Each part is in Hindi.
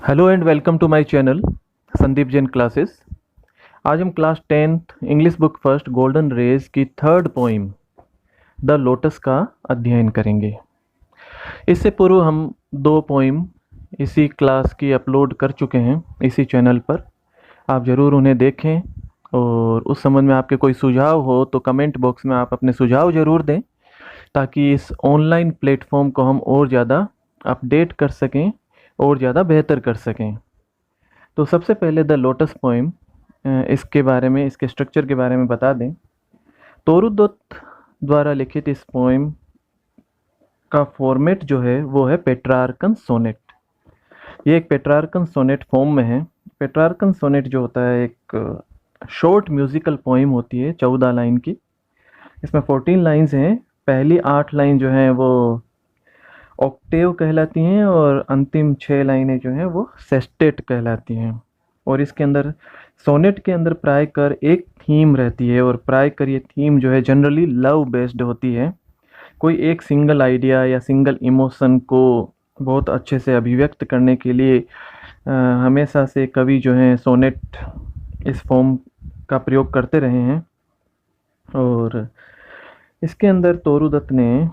Hello and welcome to my channel Sandeep Jain classes. आज हम class 10th English book first golden rays की थर्ड पोइम द लोटस का अध्ययन करेंगे। इससे पूर्व हम दो पोइम इसी क्लास की अपलोड कर चुके हैं इसी चैनल पर। आप ज़रूर उन्हें देखें और उस संबंध में आपके कोई सुझाव हो तो कमेंट बॉक्स में आप अपने सुझाव ज़रूर दें, ताकि इस ऑनलाइन प्लेटफॉर्म को हम और ज़्यादा अपडेट कर सकें और ज़्यादा बेहतर कर सकें। तो सबसे पहले द लोटस पोइम, इसके बारे में, इसके स्ट्रक्चर के बारे में बता दें। तोरू दत्त द्वारा लिखित इस पोइम का फॉर्मेट जो है वो है पेट्रार्कन सोनेट। ये एक पेट्रार्कन सोनेट फॉर्म में है। पेट्रार्कन सोनेट जो होता है एक शॉर्ट म्यूजिकल पोइम होती है 14 लाइन की। इसमें 14 लाइन्स हैं। पहली 8 लाइन जो हैं वो ऑक्टेव कहलाती हैं और अंतिम 6 लाइनें जो हैं वो सेस्टेट कहलाती हैं। और इसके अंदर सोनेट के अंदर प्राय कर एक थीम रहती है और प्राय कर ये थीम जो है जनरली लव बेस्ड होती है। कोई एक सिंगल आइडिया या सिंगल इमोशन को बहुत अच्छे से अभिव्यक्त करने के लिए हमेशा से कवि जो हैं सोनेट इस फॉर्म का प्रयोग करते रहे हैं। और इसके अंदर तोरू दत्त ने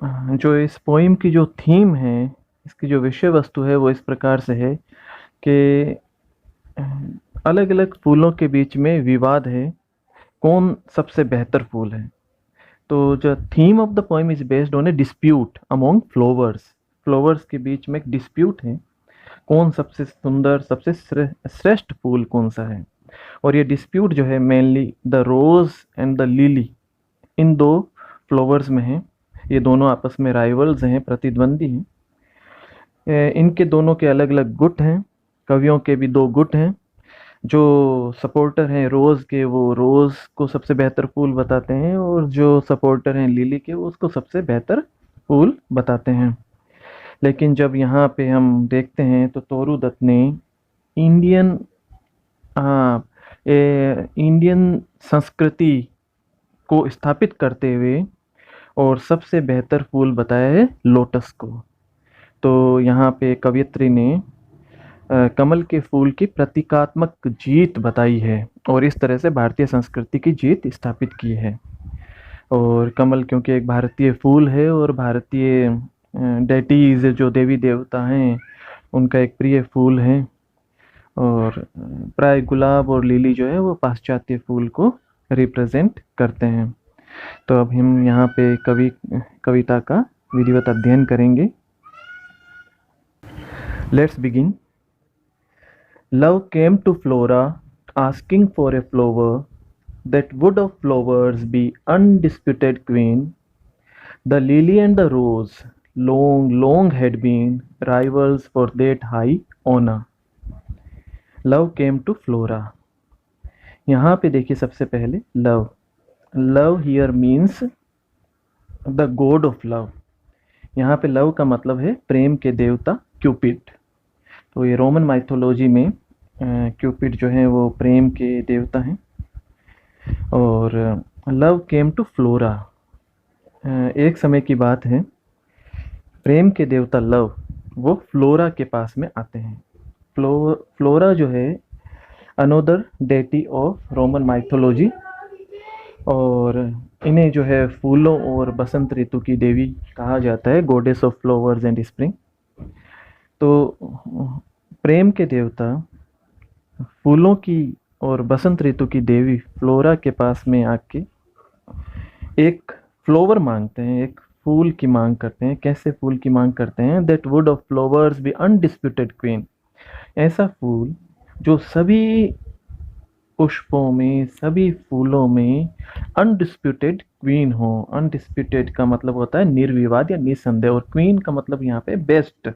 जो इस पोइम की जो थीम है, इसकी जो विषय वस्तु है वो इस प्रकार से है कि अलग अलग फूलों के बीच में विवाद है, कौन सबसे बेहतर फूल है। तो जो theme of the poem is based on A dispute among flowers. Flowers के बीच में एक डिस्प्यूट है, कौन सबसे सुंदर, सबसे श्रेष्ठ फूल कौन सा है। और ये डिस्प्यूट जो है mainly the rose and the lily, इन दो फ्लावर्स में है। ये दोनों आपस में राइवल्स हैं, प्रतिद्वंदी हैं। इनके दोनों के अलग अलग गुट हैं। कवियों के भी दो गुट हैं। जो सपोर्टर हैं रोज़ के, वो रोज़ को सबसे बेहतर फूल बताते हैं, और जो सपोर्टर हैं लिली के, वो उसको सबसे बेहतर फूल बताते हैं। लेकिन जब यहाँ पे हम देखते हैं तो तोरू दत्त ने इंडियन हाँ इंडियन संस्कृति को स्थापित करते हुए और सबसे बेहतर फूल बताया है लोटस को। तो यहाँ पे कवयित्री ने कमल के फूल की प्रतीकात्मक जीत बताई है और इस तरह से भारतीय संस्कृति की जीत स्थापित की है। और कमल क्योंकि एक भारतीय फूल है और भारतीय डेटीज जो देवी देवता हैं उनका एक प्रिय फूल है। और प्राय गुलाब और लिली जो है वो पाश्चात्य फूल को रिप्रेजेंट करते हैं। तो अब हम यहाँ पे कविता का विधिवत अध्ययन करेंगे। Let's begin. Love came to Flora, asking for a flower that would of flowers be undisputed queen. The lily and the rose long, long had been rivals for that high honor. Love came to Flora. यहाँ पे देखिए सबसे पहले love. Love here means the god of love. यहाँ पे love का मतलब है प्रेम के देवता क्यूपिड। तो ये रोमन माइथोलॉजी में क्यूपिड जो है वो प्रेम के देवता हैं। और लव केम टू फ्लोरा, एक समय की बात है, प्रेम के देवता लव वो फ्लोरा के पास में आते हैं। फ्लोरा जो है another deity of Roman mythology, और इन्हें जो है फूलों और बसंत ऋतु की देवी कहा जाता है, goddess of flowers and spring. तो प्रेम के देवता फूलों की और बसंत ऋतु की देवी फ्लोरा के पास में आके एक फ्लावर मांगते हैं, एक फूल की मांग करते हैं। कैसे फूल की मांग करते हैं? That would of flowers be undisputed queen. ऐसा फूल जो सभी पुष्पों में, सभी फूलों में अनडिस्प्यूटेड क्वीन हो। अनडिस्प्यूटेड का मतलब होता है निर्विवाद या निसंदेह, और क्वीन का मतलब यहाँ पे बेस्ट,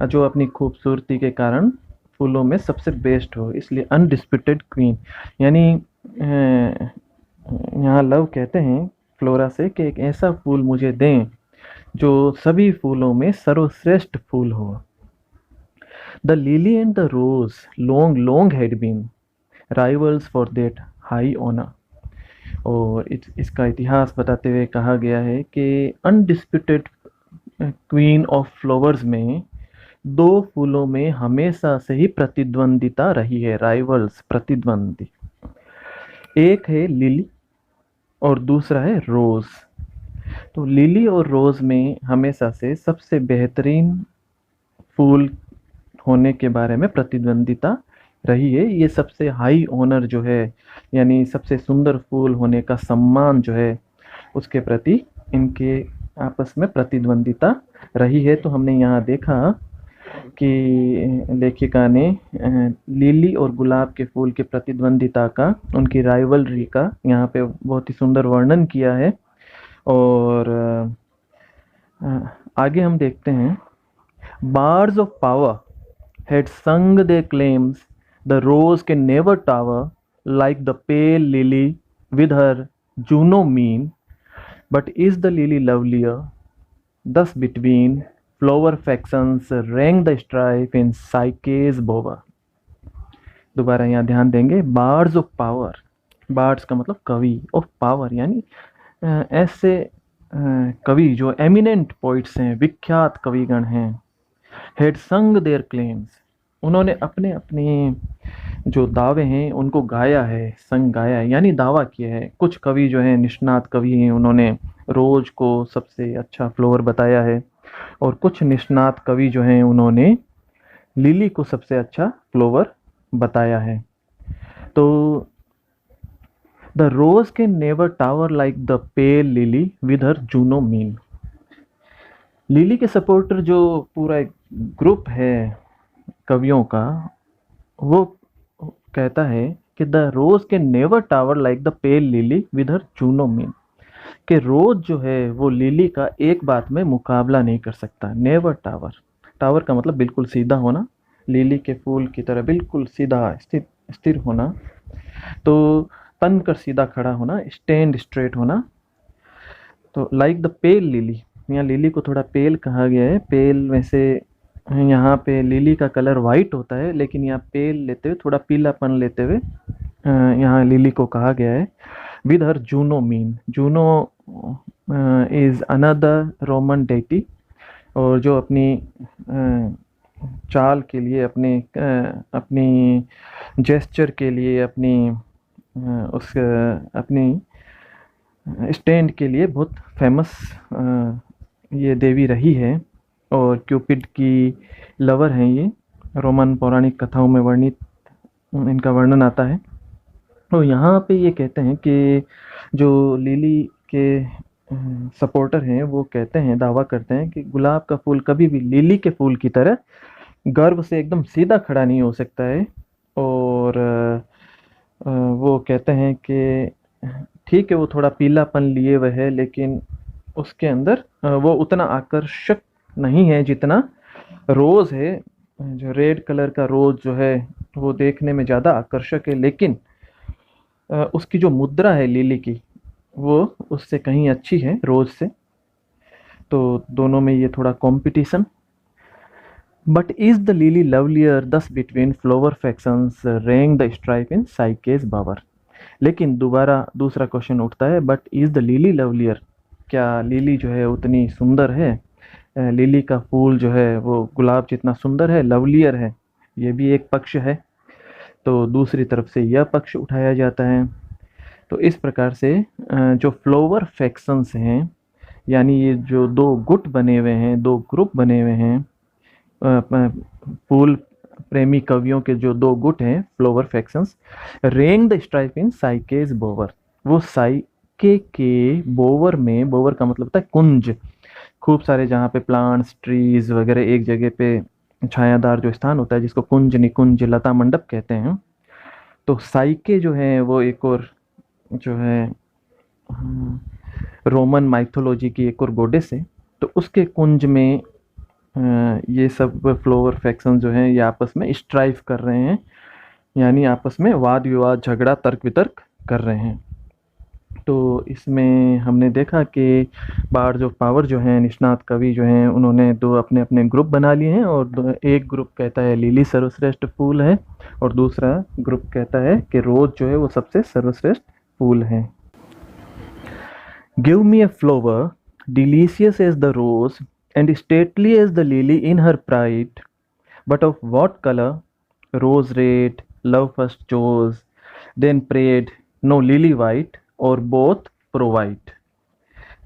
जो अपनी खूबसूरती के कारण फूलों में सबसे बेस्ट हो, इसलिए अनडिस्प्यूटेड क्वीन। यानी यहाँ लव कहते हैं फ्लोरा से कि एक ऐसा फूल मुझे दें जो सभी फूलों में सर्वश्रेष्ठ फूल हो। The lily and the rose long long had been rivals for that high honour. और इसका इतिहास बताते हुए कहा गया है कि अनडिस्प्यूटेड क्वीन ऑफ फ्लावर्स में दो फूलों में हमेशा से ही प्रतिद्वंदिता रही है, राइवल्स, प्रतिद्वंदी। एक है लिली और दूसरा है रोज। तो लिली और रोज में हमेशा से सबसे बेहतरीन फूल होने के बारे में प्रतिद्वंदिता रही है। ये सबसे हाई ऑनर जो है, यानी सबसे सुंदर फूल होने का सम्मान जो है, उसके प्रति इनके आपस में प्रतिद्वंदिता रही है। तो हमने यहाँ देखा कि लेखिका ने लिली और गुलाब के फूल के प्रतिद्वंदिता का, उनकी राइवलरी का यहाँ पे बहुत ही सुंदर वर्णन किया है। और आगे हम देखते हैं, Bards of power had sung their claims. The rose can never tower like the pale lily with her Juno mien. But is the lily lovelier? Thus between flower factions rang the strife in Psyche's bower. दोबारा यहाँ ध्यान देंगे, बार्ड्स ऑफ पावर, बार्ड्स का मतलब कवि, ऑफ पावर यानी ऐसे कवि जो एमिनेंट पोइट्स हैं, विख्यात कविगण हैं। हैड संग देयर क्लेम्स, उन्होंने अपने अपने जो दावे हैं उनको गाया है, संग गाया है यानी दावा किया है। कुछ कवि जो हैं, निष्णात कवि हैं, उन्होंने रोज को सबसे अच्छा फ्लोवर बताया है, और कुछ निष्णात कवि जो हैं उन्होंने लिली को सबसे अच्छा फ्लोवर बताया है। तो the rose can never tower like the pale lily with her Juno mien. लिली के सपोर्टर जो पूरा एक ग्रुप है कवियों का, वो कहता है कि the rose can never tower like the pale lily with her Juno mien, कि रोज जो है वो लिली का एक बात में मुकाबला नहीं कर सकता। नेवर टावर, टावर का मतलब बिल्कुल सीधा होना, लिली के फूल की तरह बिल्कुल सीधा स्थिर होना, तो तन कर सीधा खड़ा होना, स्टैंड स्ट्रेट होना। तो लाइक द पेल लिली, यहाँ लिली को थोड़ा पेल कहा गया है। पेल वैसे यहाँ पे लिली का कलर वाइट होता है, लेकिन यहाँ पेल लेते हुए, थोड़ा पीलापन लेते हुए यहाँ लिली को कहा गया है। With her Juno mean, Juno is another Roman deity, और जो अपनी चाल के लिए, अपनी जेस्चर के लिए, अपनी स्टैंड के लिए बहुत फेमस ये देवी रही है, और क्यूपिड की लवर हैं ये। रोमन पौराणिक कथाओं में वर्णित इनका वर्णन आता है। तो यहाँ पे ये कहते हैं कि जो लिली के सपोर्टर हैं वो कहते हैं, दावा करते हैं कि गुलाब का फूल कभी भी लिली के फूल की तरह गर्व से एकदम सीधा खड़ा नहीं हो सकता है। और वो कहते हैं कि ठीक है, वो थोड़ा पीलापन लिए हुए है, लेकिन उसके अंदर वो उतना आकर्षक नहीं है जितना रोज है। जो रेड कलर का रोज जो है वो देखने में ज़्यादा आकर्षक है, लेकिन उसकी जो मुद्रा है लिली की, वो उससे कहीं अच्छी है रोज से। तो दोनों में ये थोड़ा competition. But is the lily lovelier, दस बिटवीन फ्लोवर फैक्शंस रेंग द स्ट्राइप इन साइकेस बावर। लेकिन दोबारा दूसरा क्वेश्चन उठता है, but is the lily lovelier, क्या लिली जो है उतनी सुंदर है? लिली का फूल जो है वो गुलाब जितना सुंदर है, लवलियर है, ये भी एक पक्ष है। तो दूसरी तरफ से यह पक्ष उठाया जाता है। तो इस प्रकार से जो फ्लोवर फैक्शंस हैं, यानी ये जो दो गुट बने हुए हैं, दो ग्रुप बने हुए हैं, फूल प्रेमी कवियों के जो दो गुट हैं, फ्लोवर फैक्शंस, रेंग द स्ट्राइप इन साइकेस बोवर, वो साइके के बोवर में, बोवर का मतलब होता है कुंज, खूब सारे जहाँ पे प्लांट्स, ट्रीज वगैरह एक जगह पे छायादार जो स्थान होता है, जिसको कुंज, निकुंज, लता मंडप कहते हैं। तो साइके जो है वो एक और जो है रोमन माइथोलॉजी की एक और गोडेस है। तो उसके कुंज में ये सब फ्लोवर फैक्शन जो हैं ये आपस में स्ट्राइफ कर रहे हैं, यानी आपस में वाद विवाद, झगड़ा, तर्क वितर्क कर रहे हैं। तो इसमें हमने देखा कि बार्ड्स ऑफ पावर जो हैं, निष्णात कवि जो हैं, उन्होंने दो अपने अपने ग्रुप बना लिए हैं, और एक ग्रुप कहता है लिली सर्वश्रेष्ठ फूल है, और दूसरा ग्रुप कहता है कि रोज जो है वो सबसे सर्वश्रेष्ठ फूल है। Give me a flower delicious as the rose and stately as the lily in her pride, but of what colour rose red love first chose then prayed no lily white or both provide.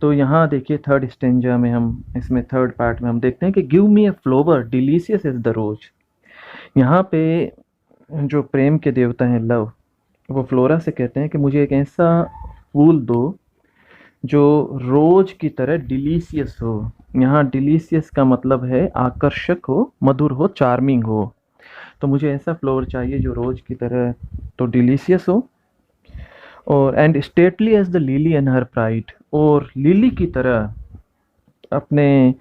तो यहाँ देखिए थर्ड स्टेंजा में हम इसमें थर्ड पार्ट में हम देखते हैं कि give me a flower delicious is the rose. यहाँ पे जो प्रेम के देवता हैं लव, वो फ्लोरा से कहते हैं कि मुझे एक ऐसा फूल दो जो रोज की तरह डिलीशियस हो। यहाँ डिलीशियस का मतलब है आकर्षक हो, मधुर हो, चार्मिंग हो। तो मुझे ऐसा फ्लोर चाहिए जो रोज की तरह तो डिलीशियस हो, और and stately as the lily and her pride, और लिली की तरह अपने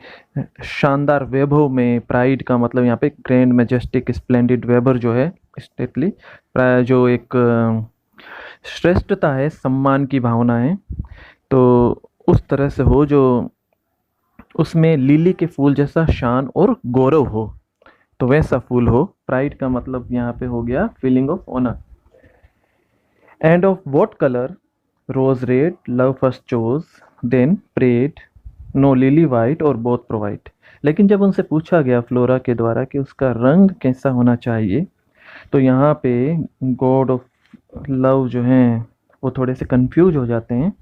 शानदार वैभव में, प्राइड का मतलब यहाँ पे ग्रैंड मैजेस्टिक स्प्लेंडिड, वेबर जो है स्टेटली, जो एक श्रेष्ठता है, सम्मान की भावना है, तो उस तरह से हो जो उसमें लिली के फूल जैसा शान और गौरव हो, तो वैसा फूल हो। प्राइड का मतलब यहाँ पे हो गया feeling of honour. And of what colour rose red love first chose then prayed no lily white or both provide. लेकिन जब उनसे पूछा गया फ्लोरा के द्वारा कि उसका रंग कैसा होना चाहिए, तो यहाँ पे गॉड ऑफ लव जो हैं वो थोड़े से कंफ्यूज हो जाते हैं।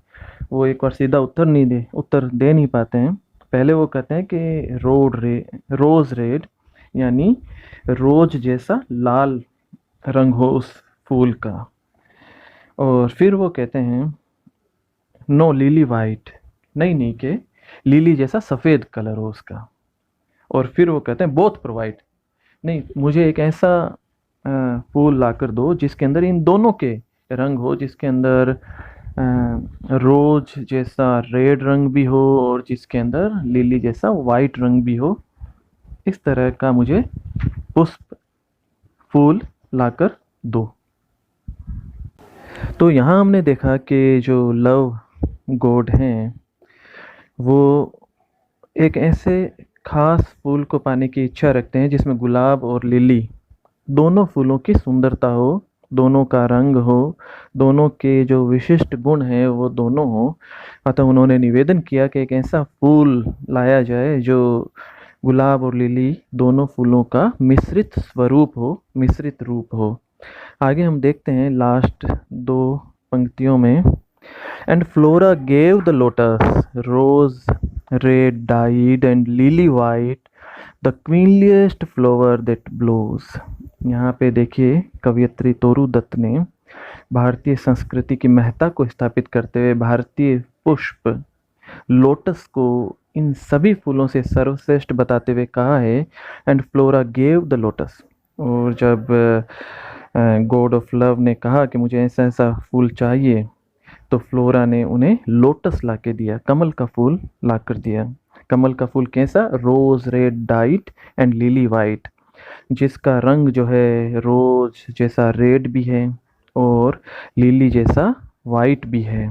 वो एक बार सीधा उत्तर दे नहीं पाते हैं। पहले वो कहते हैं कि रोज रेड, यानी रोज जैसा लाल रंग हो उस फूल का, और फिर वो कहते हैं नो लिली वाइट, नहीं के लिली जैसा सफ़ेद कलर हो उसका, और फिर वो कहते हैं बोथ प्रोवाइड, नहीं मुझे एक ऐसा फूल लाकर दो जिसके अंदर इन दोनों के रंग हो, जिसके अंदर रोज जैसा रेड रंग भी हो और जिसके अंदर लिली जैसा वाइट रंग भी हो। इस तरह का मुझे पुष्प फूल लाकर दो। तो यहाँ हमने देखा कि जो लव गॉड हैं वो एक ऐसे खास फूल को पाने की इच्छा रखते हैं जिसमें गुलाब और लिली दोनों फूलों की सुंदरता हो, दोनों का रंग हो, दोनों के जो विशिष्ट गुण हैं वो दोनों हो। अतः उन्होंने निवेदन किया कि एक ऐसा फूल लाया जाए जो गुलाब और लिली दोनों फूलों का मिश्रित स्वरूप हो, मिश्रित रूप हो। आगे हम देखते हैं लास्ट दो पंक्तियों में, and Flora gave the lotus rose red dyed and lily white the queenliest flower that blows. यहाँ पे देखिए कवयित्री तोरू दत्त ने भारतीय संस्कृति की महत्ता को स्थापित करते हुए भारतीय पुष्प लोटस को इन सभी फूलों से सर्वश्रेष्ठ बताते हुए कहा है, and Flora gave the lotus. और जब गॉड ऑफ लव ने कहा कि मुझे ऐसा ऐसा फूल चाहिए, तो फ्लोरा ने उन्हें लोटस ला के दिया, कमल का फूल ला कर दिया। कमल का फूल कैसा? Rose red dyed and lily white, जिसका रंग जो है रोज जैसा रेड भी है और लिली जैसा वाइट भी है,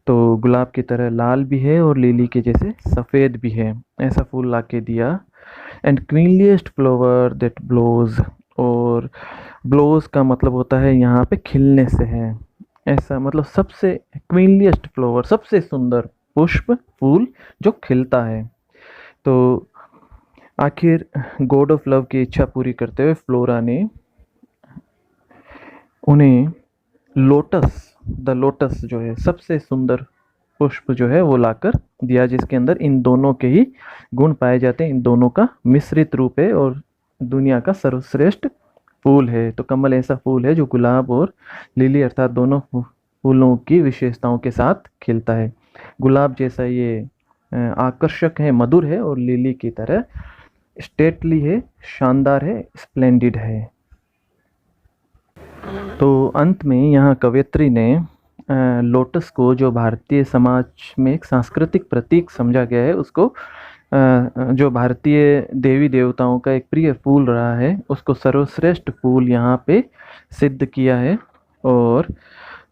तो गुलाब की तरह लाल भी है और लिली के जैसे सफ़ेद भी है। ऐसा फूल ला के दिया। एंड क्वीनलीस्ट फ्लावर दैट ब्लोज, और ब्लोज का मतलब होता है यहाँ पे खिलने से है, ऐसा मतलब सबसे क्वीनलीस्ट फ्लावर, सबसे सुंदर पुष्प फूल जो खिलता है। तो आखिर गॉड ऑफ लव की इच्छा पूरी करते हुए फ्लोरा ने उन्हें द लोटस जो है सबसे सुंदर पुष्प जो है वो लाकर दिया, जिसके अंदर इन दोनों के ही गुण पाए जाते हैं, इन दोनों का मिश्रित रूप है और दुनिया का सर्वश्रेष्ठ फूल है। तो कमल ऐसा फूल है जो गुलाब और लिली अर्थात दोनों फूलों की विशेषताओं के साथ खिलता है। गुलाब जैसा ये आकर्षक है, मधुर है, और लिली की तरह स्टेटली है, शानदार है, स्प्लेंडिड है। तो अंत में यहाँ कवयित्री ने लोटस को, जो भारतीय समाज में एक सांस्कृतिक प्रतीक समझा गया है, उसको जो भारतीय देवी देवताओं का एक प्रिय फूल रहा है, उसको सर्वश्रेष्ठ फूल यहाँ पे सिद्ध किया है, और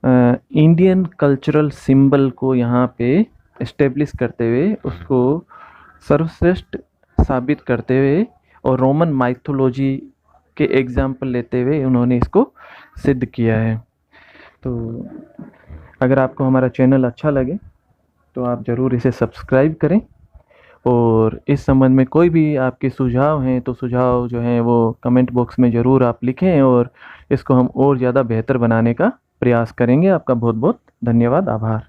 इंडियन कल्चरल सिंबल को यहाँ पे इस्टेब्लिश करते हुए उसको सर्वश्रेष्ठ साबित करते हुए और रोमन माइथोलॉजी के एग्जाम्पल लेते हुए उन्होंने इसको सिद्ध किया है। तो अगर आपको हमारा चैनल अच्छा लगे तो आप ज़रूर इसे सब्सक्राइब करें और इस संबंध में कोई भी आपके सुझाव हैं तो सुझाव जो हैं वो कमेंट बॉक्स में ज़रूर आप लिखें और इसको हम और ज़्यादा बेहतर बनाने का प्रयास करेंगे। आपका बहुत बहुत धन्यवाद, आभार।